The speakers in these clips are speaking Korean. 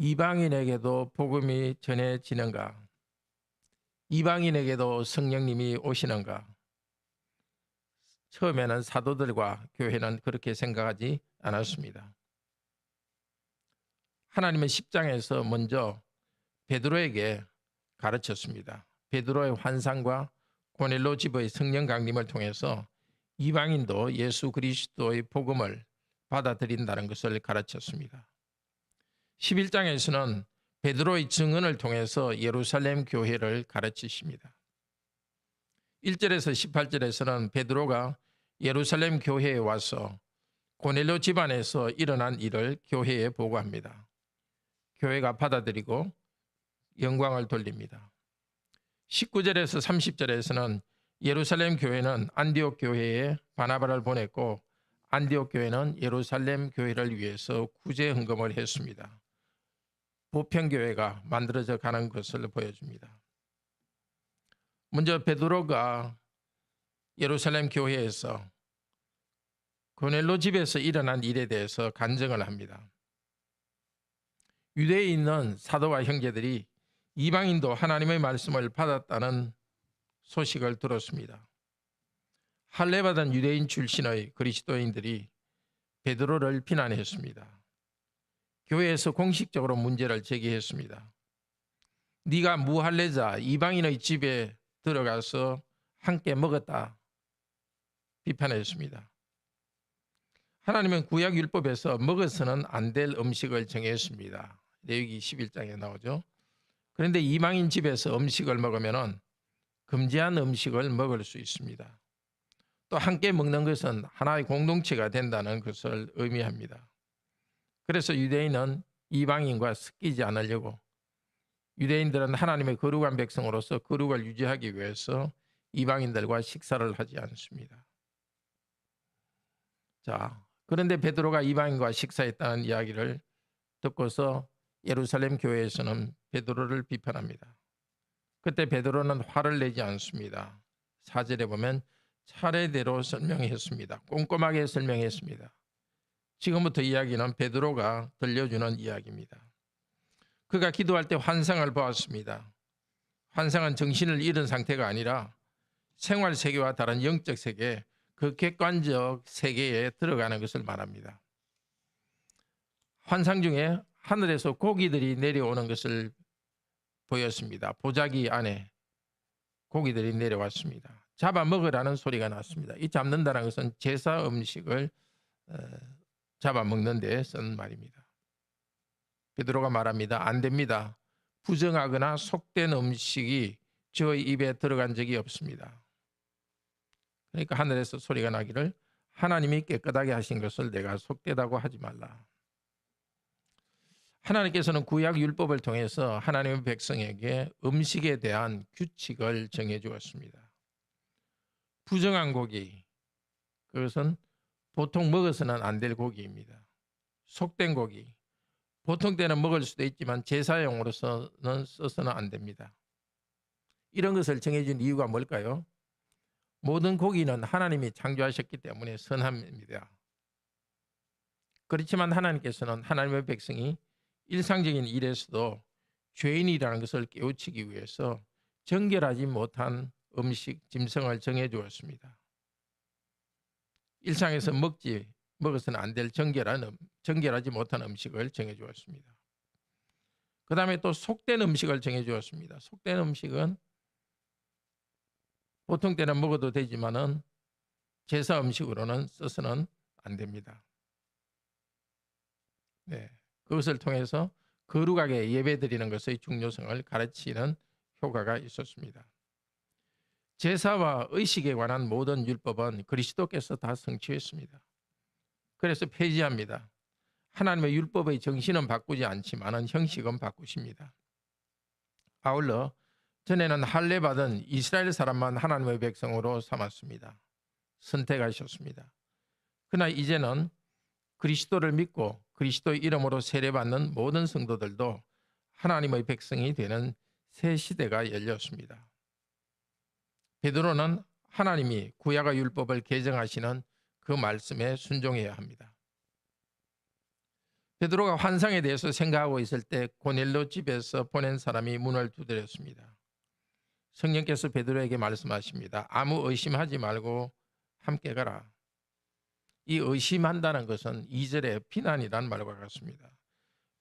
이방인에게도 복음이 전해지는가? 이방인에게도 성령님이 오시는가? 처음에는 사도들과 교회는 그렇게 생각하지 않았습니다. 하나님은 10장에서 먼저 베드로에게 가르쳤습니다. 베드로의 환상과 고넬로 집의 성령 강림을 통해서 이방인도 예수 그리스도의 복음을 받아들인다는 것을 가르쳤습니다. 11장에서는 베드로의 증언을 통해서 예루살렘 교회를 가르치십니다. 1절에서 18절에서는 베드로가 예루살렘 교회에 와서 고넬료 집안에서 일어난 일을 교회에 보고합니다. 교회가 받아들이고 영광을 돌립니다. 19절에서 30절에서는 예루살렘 교회는 안디옥 교회에 바나바를 보냈고 안디옥 교회는 예루살렘 교회를 위해서 구제 헌금을 했습니다. 보편교회가 만들어져 가는 것을 보여줍니다. 먼저 베드로가 예루살렘 교회에서 고넬로 집에서 일어난 일에 대해서 간증을 합니다. 유대에 있는 사도와 형제들이 이방인도 하나님의 말씀을 받았다는 소식을 들었습니다. 할례받은 유대인 출신의 그리스도인들이 베드로를 비난했습니다. 교회에서 공식적으로 문제를 제기했습니다. 네가 무할례자 이방인의 집에 들어가서 함께 먹었다 비판했습니다. 하나님은 구약 율법에서 먹어서는 안 될 음식을 정했습니다. 레위기 11장에 나오죠. 그런데 이방인 집에서 음식을 먹으면 금지한 음식을 먹을 수 있습니다. 또 함께 먹는 것은 하나의 공동체가 된다는 것을 의미합니다. 그래서 유대인은 이방인과 섞이지 않으려고 유대인들은 하나님의 거룩한 백성으로서 거룩을 유지하기 위해서 이방인들과 식사를 하지 않습니다. 자, 그런데 베드로가 이방인과 식사했다는 이야기를 듣고서 예루살렘 교회에서는 베드로를 비판합니다. 그때 베드로는 화를 내지 않습니다. 4절에 보면 차례대로 설명했습니다. 꼼꼼하게 설명했습니다. 지금부터 이야기는 베드로가 들려주는 이야기입니다. 그가 기도할 때 환상을 보았습니다. 환상은 정신을 잃은 상태가 아니라 생활 세계와 다른 영적 세계, 그 객관적 세계에 들어가는 것을 말합니다. 환상 중에 하늘에서 고기들이 내려오는 것을 보였습니다. 보자기 안에 고기들이 내려왔습니다. 잡아 먹으라는 소리가 났습니다. 이 잡는다는 것은 제사 음식을 잡아먹는 데 쓴 말입니다. 베드로가 말합니다. 안 됩니다. 부정하거나 속된 음식이 저의 입에 들어간 적이 없습니다. 그러니까 하늘에서 소리가 나기를 하나님이 깨끗하게 하신 것을 내가 속되다고 하지 말라. 하나님께서는 구약 율법을 통해서 하나님의 백성에게 음식에 대한 규칙을 정해 주었습니다. 부정한 고기, 그것은 보통 먹어서는 안 될 고기입니다. 속된 고기, 보통 때는 먹을 수도 있지만 제사용으로서는 써서는 안 됩니다. 이런 것을 정해준 이유가 뭘까요? 모든 고기는 하나님이 창조하셨기 때문에 선합니다. 그렇지만 하나님께서는 하나님의 백성이 일상적인 일에서도 죄인이라는 것을 깨우치기 위해서 정결하지 못한 음식, 짐승을 정해 주었습니다. 일상에서 먹어서는 안 될 정결하지 못한 음식을 정해 주었습니다. 그 다음에 또 속된 음식을 정해 주었습니다. 속된 음식은 보통 때는 먹어도 되지만은 제사 음식으로는 써서는 안 됩니다. 네, 그것을 통해서 거룩하게 예배드리는 것의 중요성을 가르치는 효과가 있었습니다. 제사와 의식에 관한 모든 율법은 그리스도께서 다 성취했습니다. 그래서 폐지합니다. 하나님의 율법의 정신은 바꾸지 않지만 형식은 바꾸십니다. 아울러 전에는 할례받은 이스라엘 사람만 하나님의 백성으로 삼았습니다. 선택하셨습니다. 그러나 이제는 그리스도를 믿고 그리스도의 이름으로 세례받는 모든 성도들도 하나님의 백성이 되는 새 시대가 열렸습니다. 베드로는 하나님이 구약의 율법을 개정하시는 그 말씀에 순종해야 합니다. 베드로가 환상에 대해서 생각하고 있을 때 고넬료 집에서 보낸 사람이 문을 두드렸습니다. 성령께서 베드로에게 말씀하십니다. 아무 의심하지 말고 함께 가라. 이 의심한다는 것은 2절의 비난이란 말과 같습니다.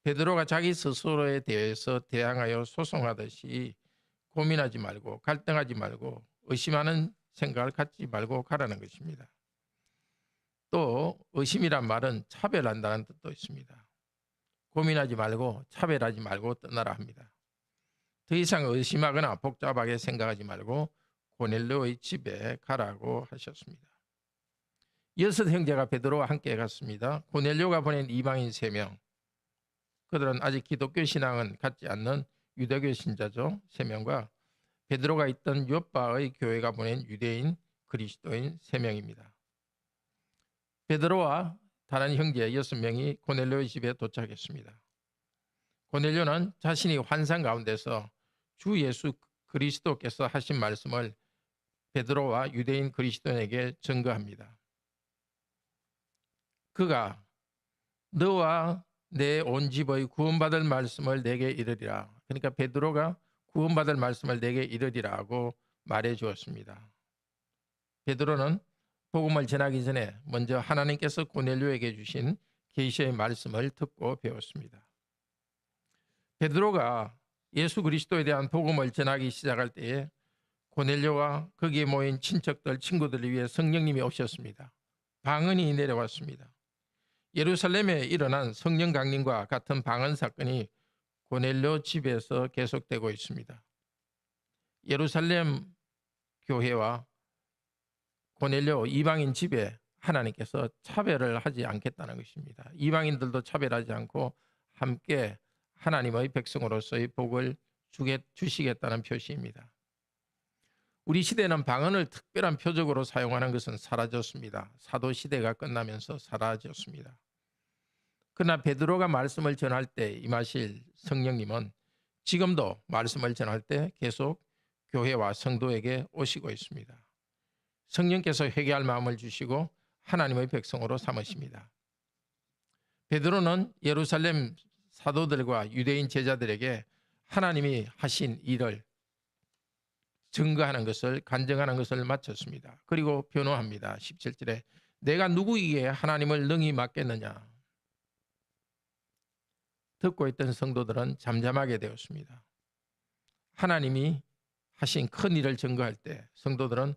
베드로가 자기 스스로에 대해서 대항하여 소송하듯이 고민하지 말고 갈등하지 말고 의심하는 생각을 갖지 말고 가라는 것입니다. 또 의심이란 말은 차별한다는 뜻도 있습니다. 고민하지 말고 차별하지 말고 떠나라 합니다. 더 이상 의심하거나 복잡하게 생각하지 말고 고넬료의 집에 가라고 하셨습니다. 6형제가 베드로와 함께 갔습니다. 고넬료가 보낸 이방인 3명, 그들은 아직 기독교 신앙은 갖지 않는 유대교 신자죠. 3명과 베드로가 있던 요빠의 교회가 보낸 유대인 그리스도인 3명입니다. 베드로와 다른 형제 6명이 고넬료의 집에 도착했습니다. 고넬료는 자신이 환상 가운데서 주 예수 그리스도께서 하신 말씀을 베드로와 유대인 그리스도인에게 증거합니다. 그가 너와 내 온 집의 구원받을 말씀을 내게 이르리라. 그러니까 베드로가 구원받을 말씀을 내게 이르리라 하고 말해 주었습니다. 베드로는 복음을 전하기 전에 먼저 하나님께서 고넬료에게 주신 계시의 말씀을 듣고 배웠습니다. 베드로가 예수 그리스도에 대한 복음을 전하기 시작할 때에 고넬료와 거기에 모인 친척들, 친구들을 위해 성령님이 오셨습니다. 방언이 내려왔습니다. 예루살렘에 일어난 성령 강림과 같은 방언 사건이 고넬료 집에서 계속되고 있습니다. 예루살렘 교회와 고넬료 이방인 집에 하나님께서 차별을 하지 않겠다는 것입니다. 이방인들도 차별하지 않고 함께 하나님의 백성으로서의 복을 주시겠다는 표시입니다. 우리 시대는 방언을 특별한 표적으로 사용하는 것은 사라졌습니다. 사도 시대가 끝나면서 사라졌습니다. 그러나 베드로가 말씀을 전할 때 임하실 성령님은 지금도 말씀을 전할 때 계속 교회와 성도에게 오시고 있습니다. 성령께서 회개할 마음을 주시고 하나님의 백성으로 삼으십니다. 베드로는 예루살렘 사도들과 유대인 제자들에게 하나님이 하신 일을 증거하는 것을, 간증하는 것을 마쳤습니다. 그리고 변호합니다. 17절에 내가 누구에게 하나님을 능히 맡겠느냐. 듣고 있던 성도들은 잠잠하게 되었습니다. 하나님이 하신 큰 일을 증거할 때 성도들은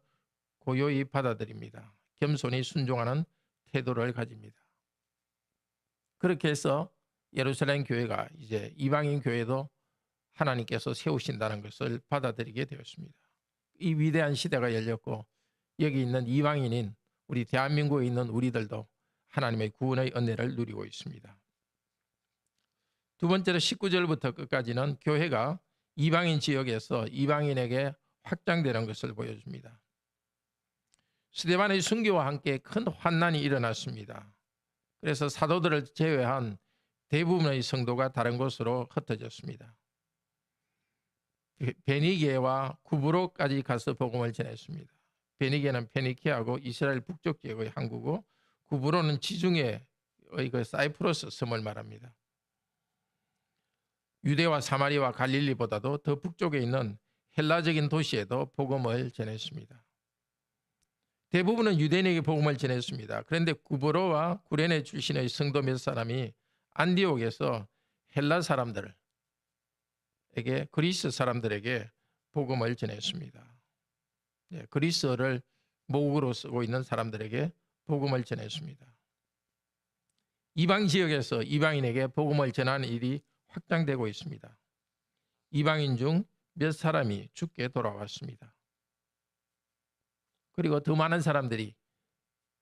고요히 받아들입니다. 겸손히 순종하는 태도를 가집니다. 그렇게 해서 예루살렘 교회가 이제 이방인 교회도 하나님께서 세우신다는 것을 받아들이게 되었습니다. 이 위대한 시대가 열렸고 여기 있는 이방인인 우리 대한민국에 있는 우리들도 하나님의 구원의 은혜를 누리고 있습니다. 두 번째로 19절부터 끝까지는 교회가 이방인 지역에서 이방인에게 확장되는 것을 보여줍니다. 스데반의 순교와 함께 큰 환난이 일어났습니다. 그래서 사도들을 제외한 대부분의 성도가 다른 곳으로 흩어졌습니다. 베니게와 구브로까지 가서 복음을 전했습니다. 베니게는 페니키아고 이스라엘 북쪽 지역의 항구고 구브로는 지중해의 그 사이프러스 섬을 말합니다. 유대와 사마리와 갈릴리보다도 더 북쪽에 있는 헬라적인 도시에도 복음을 전했습니다. 대부분은 유대인에게 복음을 전했습니다. 그런데 구브로와 구레네 출신의 성도 몇 사람이 안디옥에서 헬라 사람들에게, 그리스 사람들에게 복음을 전했습니다. 그리스어를 모국어로 쓰고 있는 사람들에게 복음을 전했습니다. 이방 지역에서 이방인에게 복음을 전하는 일이 확장되고 있습니다. 이방인 중 몇 사람이 죽게 돌아왔습니다. 그리고 더 많은 사람들이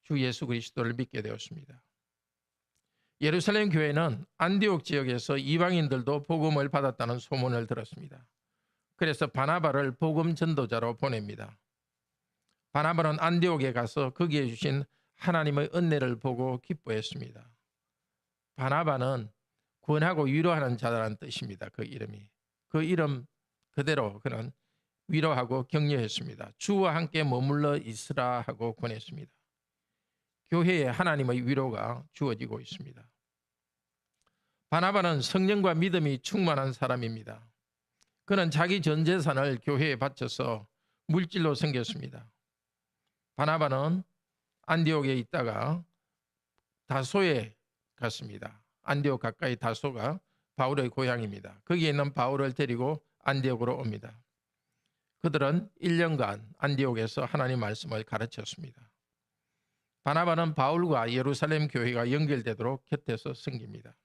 주 예수 그리스도를 믿게 되었습니다. 예루살렘 교회는 안디옥 지역에서 이방인들도 복음을 받았다는 소문을 들었습니다. 그래서 바나바를 복음 전도자로 보냅니다. 바나바는 안디옥에 가서 거기에 주신 하나님의 은혜를 보고 기뻐했습니다. 바나바는 권하고 위로하는 자라는 뜻입니다. 그 이름이. 그 이름 그대로 그는 위로하고 격려했습니다. 주와 함께 머물러 있으라 하고 권했습니다. 교회에 하나님의 위로가 주어지고 있습니다. 바나바는 성령과 믿음이 충만한 사람입니다. 그는 자기 전 재산을 교회에 바쳐서 물질로 섬겼습니다. 바나바는 안디옥에 있다가 다소에 갔습니다. 안디옥 가까이 다소가 바울의 고향입니다. 거기에 있는 바울을 데리고 안디옥으로 옵니다. 그들은 1년간 안디옥에서 하나님 말씀을 가르쳤습니다. 바나바는 바울과 예루살렘 교회가 연결되도록 곁에서 섬깁니다.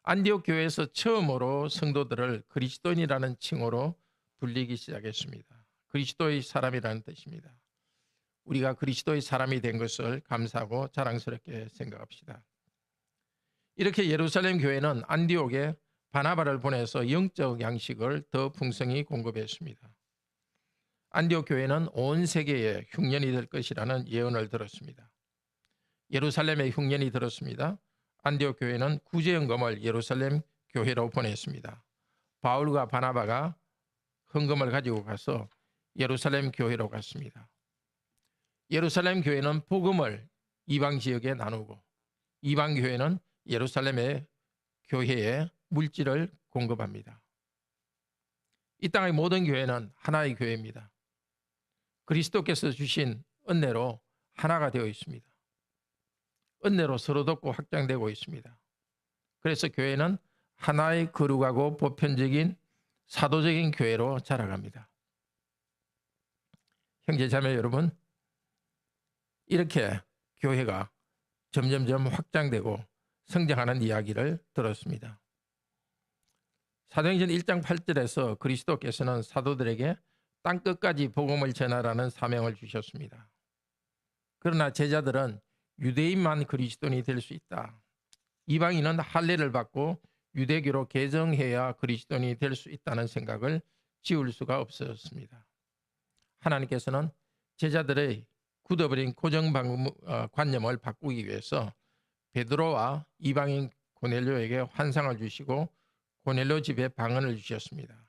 안디옥 교회에서 처음으로 성도들을 그리스도인이라는 칭호로 불리기 시작했습니다. 그리스도의 사람이라는 뜻입니다. 우리가 그리스도의 사람이 된 것을 감사하고 자랑스럽게 생각합시다. 이렇게 예루살렘 교회는 안디옥에 바나바를 보내서 영적 양식을 더 풍성히 공급했습니다. 안디옥 교회는 온 세계에 흉년이 될 것이라는 예언을 들었습니다. 예루살렘에 흉년이 들었습니다. 안디옥 교회는 구제헌금을 예루살렘 교회로 보냈습니다. 바울과 바나바가 헌금을 가지고 가서 예루살렘 교회로 갔습니다. 예루살렘 교회는 복음을 이방 지역에 나누고 이방 교회는 예루살렘의 교회에 물질을 공급합니다. 이 땅의 모든 교회는 하나의 교회입니다. 그리스도께서 주신 은혜로 하나가 되어 있습니다. 은혜로 서로 돕고 확장되고 있습니다. 그래서 교회는 하나의 거룩하고 보편적인 사도적인 교회로 자라갑니다. 형제자매 여러분, 이렇게 교회가 점점점 확장되고 성장하는 이야기를 들었습니다. 사도행전 1장 8절에서 그리스도께서는 사도들에게 땅끝까지 복음을 전하라는 사명을 주셨습니다. 그러나 제자들은 유대인만 그리스도인이 될 수 있다. 이방인은 할례를 받고 유대교로 개정해야 그리스도인이 될 수 있다는 생각을 지울 수가 없었습니다. 하나님께서는 제자들의 굳어버린 고정관념을 바꾸기 위해서 베드로와 이방인 고넬료에게 환상을 주시고 고넬료 집에 방언을 주셨습니다.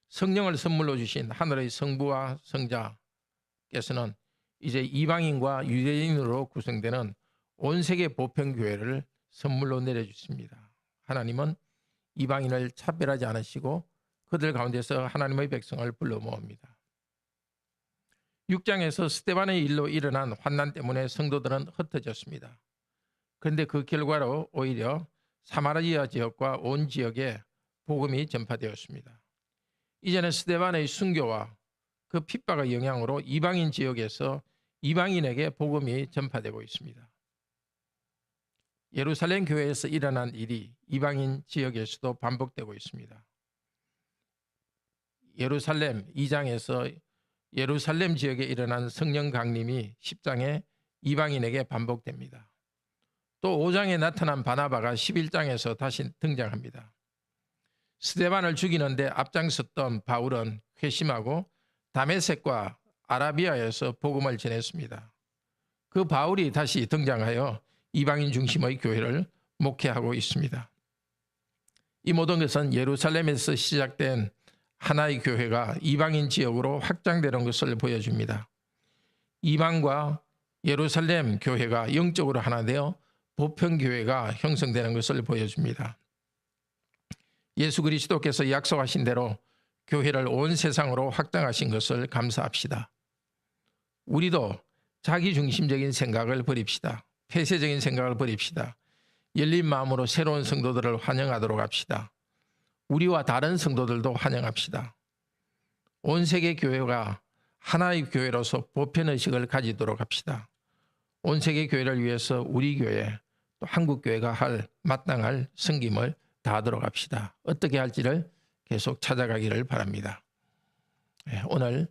성령을 선물로 주신 하늘의 성부와 성자께서는 이제 이방인과 유대인으로 구성되는 온 세계 보편교회를 선물로 내려주십니다. 하나님은 이방인을 차별하지 않으시고 그들 가운데서 하나님의 백성을 불러 모읍니다. 6장에서 스데반의 일로 일어난 환난 때문에 성도들은 흩어졌습니다. 그런데 그 결과로 오히려 사마리아 지역과 온 지역에 복음이 전파되었습니다. 이제는 스데반의 순교와 그 핍박의 영향으로 이방인 지역에서 이방인에게 복음이 전파되고 있습니다. 예루살렘 교회에서 일어난 일이 이방인 지역에서도 반복되고 있습니다. 예루살렘 2장에서 예루살렘 지역에 일어난 성령 강림이 10장에 이방인에게 반복됩니다. 또 5장에 나타난 바나바가 11장에서 다시 등장합니다. 스데반을 죽이는데 앞장섰던 바울은 회심하고 다메섹과 아라비아에서 복음을 전했습니다. 그 바울이 다시 등장하여 이방인 중심의 교회를 목회하고 있습니다. 이 모든 것은 예루살렘에서 시작된 하나의 교회가 이방인 지역으로 확장되는 것을 보여줍니다. 이방과 예루살렘 교회가 영적으로 하나 되어 보편교회가 형성되는 것을 보여줍니다. 예수 그리스도께서 약속하신 대로 교회를 온 세상으로 확장하신 것을 감사합시다. 우리도 자기중심적인 생각을 버립시다. 폐쇄적인 생각을 버립시다. 열린 마음으로 새로운 성도들을 환영하도록 합시다. 우리와 다른 성도들도 환영합시다. 온 세계 교회가 하나의 교회로서 보편의식을 가지도록 합시다. 온 세계 교회를 위해서 우리 교회 또 한국 교회가 할 마땅할 섬김을 다하도록 합시다. 어떻게 할지를 계속 찾아가기를 바랍니다. 오늘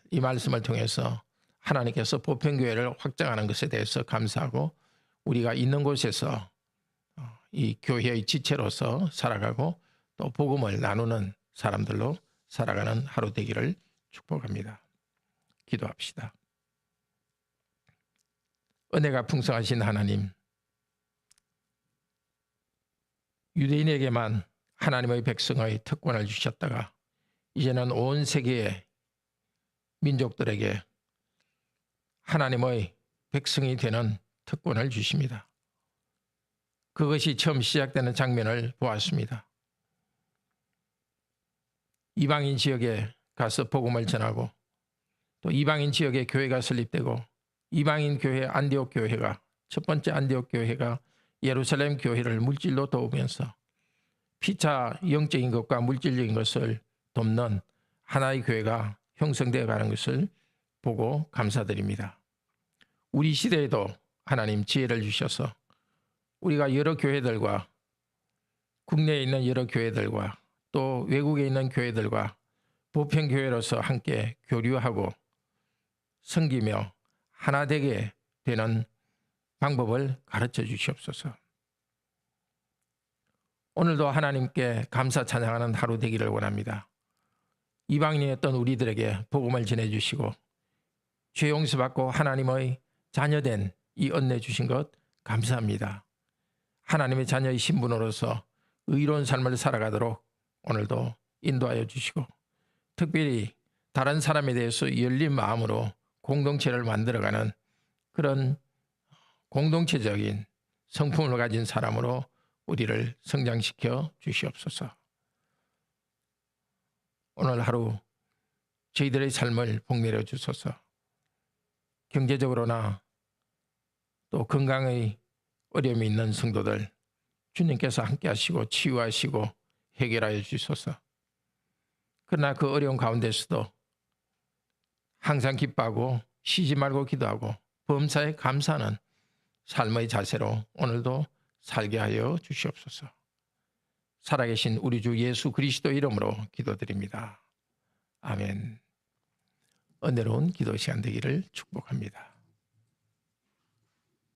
이 말씀을 통해서 하나님께서 보편교회를 확장하는 것에 대해서 감사하고 우리가 있는 곳에서 이 교회의 지체로서 살아가고 또 복음을 나누는 사람들로 살아가는 하루 되기를 축복합니다. 기도합시다. 은혜가 풍성하신 하나님, 유대인에게만 하나님의 백성의 특권을 주셨다가 이제는 온 세계의 민족들에게 하나님의 백성이 되는 특권을 주십니다. 그것이 처음 시작되는 장면을 보았습니다. 이방인 지역에 가서 복음을 전하고 또 이방인 지역에 교회가 설립되고 이방인 교회 안디옥 교회가 첫 번째 안디옥 교회가 예루살렘 교회를 물질로 도우면서 피차 영적인 것과 물질적인 것을 돕는 하나의 교회가 형성되어 가는 것을 보고 감사드립니다. 우리 시대에도 하나님 지혜를 주셔서 우리가 여러 교회들과 국내에 있는 여러 교회들과 또 외국에 있는 교회들과 보편교회로서 함께 교류하고 섬기며 하나 되게 되는 방법을 가르쳐 주시옵소서. 오늘도 하나님께 감사 찬양하는 하루 되기를 원합니다. 이방인이었던 우리들에게 복음을 전해주시고 죄 용서받고 하나님의 자녀된 이 은혜 주신 것 감사합니다. 하나님의 자녀의 신분으로서 의로운 삶을 살아가도록 오늘도 인도하여 주시고 특별히 다른 사람에 대해서 열린 마음으로 공동체를 만들어가는 그런 공동체적인 성품을 가진 사람으로 우리를 성장시켜 주시옵소서. 오늘 하루 저희들의 삶을 복내려 주소서. 경제적으로나 또 건강의 어려움이 있는 성도들 주님께서 함께 하시고 치유하시고 해결하여 주소서. 그러나 그 어려운 가운데서도 항상 기뻐하고 쉬지 말고 기도하고 범사에 감사하는 삶의 자세로 오늘도 살게 하여 주시옵소서. 살아계신 우리 주 예수 그리스도 이름으로 기도드립니다. 아멘. 은혜로운 기도 시간 되기를 축복합니다.